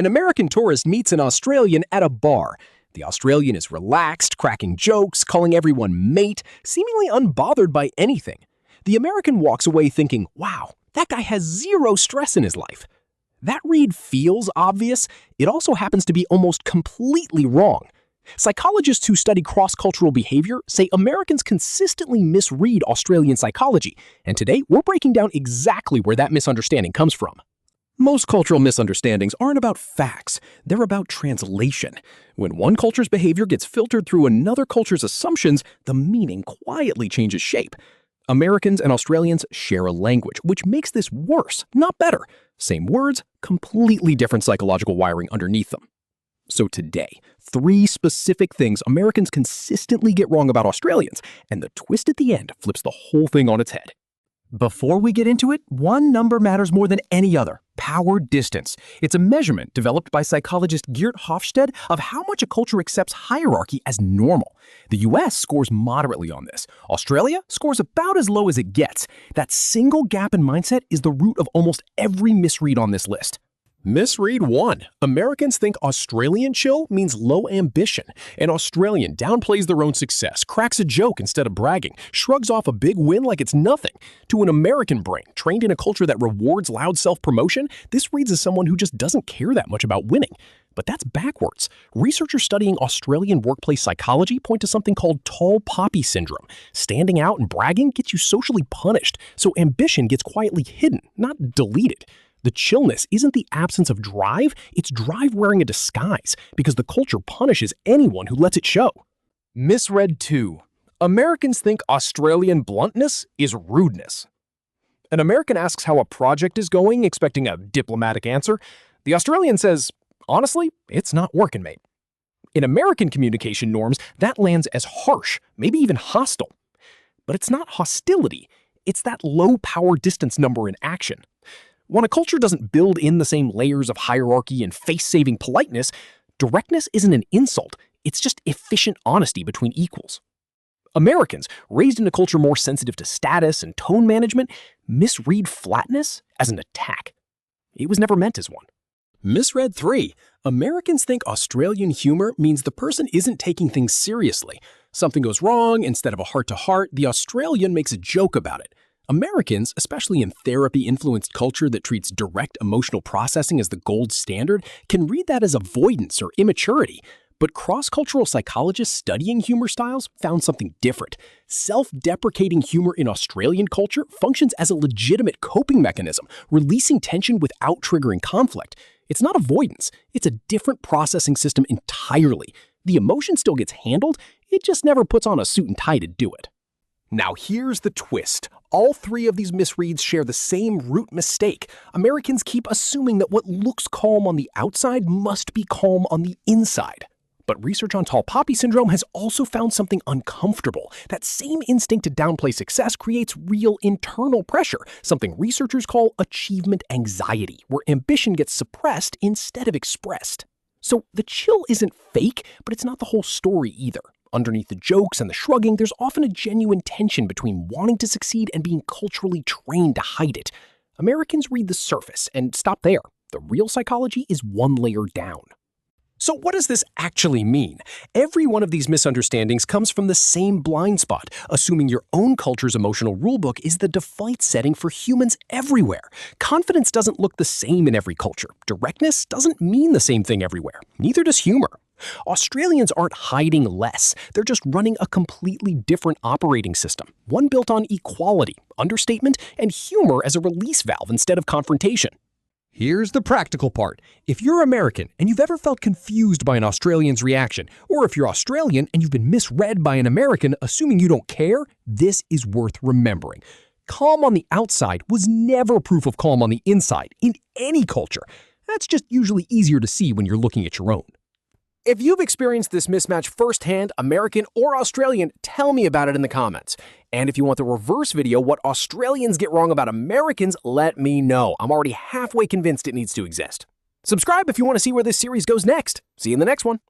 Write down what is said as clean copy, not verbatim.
An American tourist meets an Australian at a bar. The Australian is relaxed, cracking jokes, calling everyone mate, seemingly unbothered by anything. The American walks away thinking, wow, that guy has zero stress in his life. That read feels obvious. It also happens to be almost completely wrong. Psychologists who study cross-cultural behavior say Americans consistently misread Australian psychology, and today we're breaking down exactly where that misunderstanding comes from. Most cultural misunderstandings aren't about facts, they're about translation. When one culture's behavior gets filtered through another culture's assumptions, the meaning quietly changes shape. Americans and Australians share a language, which makes this worse, not better. Same words, completely different psychological wiring underneath them. So today, 3 specific things Americans consistently get wrong about Australians, and the twist at the end flips the whole thing on its head. Before we get into it, one number matters more than any other: power distance. It's a measurement developed by psychologist Geert Hofstede of how much a culture accepts hierarchy as normal. The US scores moderately on this. Australia scores about as low as it gets. That single gap in mindset is the root of almost every misread on this list. Misread 1. Americans think Australian chill means low ambition. An Australian downplays their own success, cracks a joke instead of bragging, shrugs off a big win like it's nothing. To an American brain, trained in a culture that rewards loud self-promotion, this reads as someone who just doesn't care that much about winning. But that's backwards. Researchers studying Australian workplace psychology point to something called tall poppy syndrome. Standing out and bragging gets you socially punished, so ambition gets quietly hidden, not deleted. The chillness isn't the absence of drive, it's drive wearing a disguise, because the culture punishes anyone who lets it show. Misread 2. Americans think Australian bluntness is rudeness. An American asks how a project is going, expecting a diplomatic answer. The Australian says, honestly, it's not working, mate. In American communication norms, that lands as harsh, maybe even hostile. But it's not hostility, it's that low power distance number in action. When a culture doesn't build in the same layers of hierarchy and face-saving politeness, directness isn't an insult, it's just efficient honesty between equals. Americans, raised in a culture more sensitive to status and tone management, misread flatness as an attack. It was never meant as one. Misread 3. Americans think Australian humor means the person isn't taking things seriously. Something goes wrong, instead of a heart-to-heart, the Australian makes a joke about it. Americans, especially in therapy-influenced culture that treats direct emotional processing as the gold standard, can read that as avoidance or immaturity. But cross-cultural psychologists studying humor styles found something different. Self-deprecating humor in Australian culture functions as a legitimate coping mechanism, releasing tension without triggering conflict. It's not avoidance, it's a different processing system entirely. The emotion still gets handled, it just never puts on a suit and tie to do it. Now here's the twist. All 3 of these misreads share the same root mistake. Americans keep assuming that what looks calm on the outside must be calm on the inside. But research on tall poppy syndrome has also found something uncomfortable. That same instinct to downplay success creates real internal pressure, something researchers call achievement anxiety, where ambition gets suppressed instead of expressed. So the chill isn't fake, but it's not the whole story either. Underneath the jokes and the shrugging, there's often a genuine tension between wanting to succeed and being culturally trained to hide it. Americans read the surface and stop there. The real psychology is one layer down. So what does this actually mean? Every one of these misunderstandings comes from the same blind spot, assuming your own culture's emotional rulebook is the default setting for humans everywhere. Confidence doesn't look the same in every culture. Directness doesn't mean the same thing everywhere. Neither does humor. Australians aren't hiding less, they're just running a completely different operating system, one built on equality, understatement, and humor as a release valve instead of confrontation. Here's the practical part. If you're American and you've ever felt confused by an Australian's reaction, or if you're Australian and you've been misread by an American assuming you don't care, this is worth remembering. Calm on the outside was never proof of calm on the inside, in any culture. That's just usually easier to see when you're looking at your own. If you've experienced this mismatch firsthand, American or Australian, tell me about it in the comments. And if you want the reverse video, what Australians get wrong about Americans, let me know. I'm already halfway convinced it needs to exist. Subscribe if you want to see where this series goes next. See you in the next one.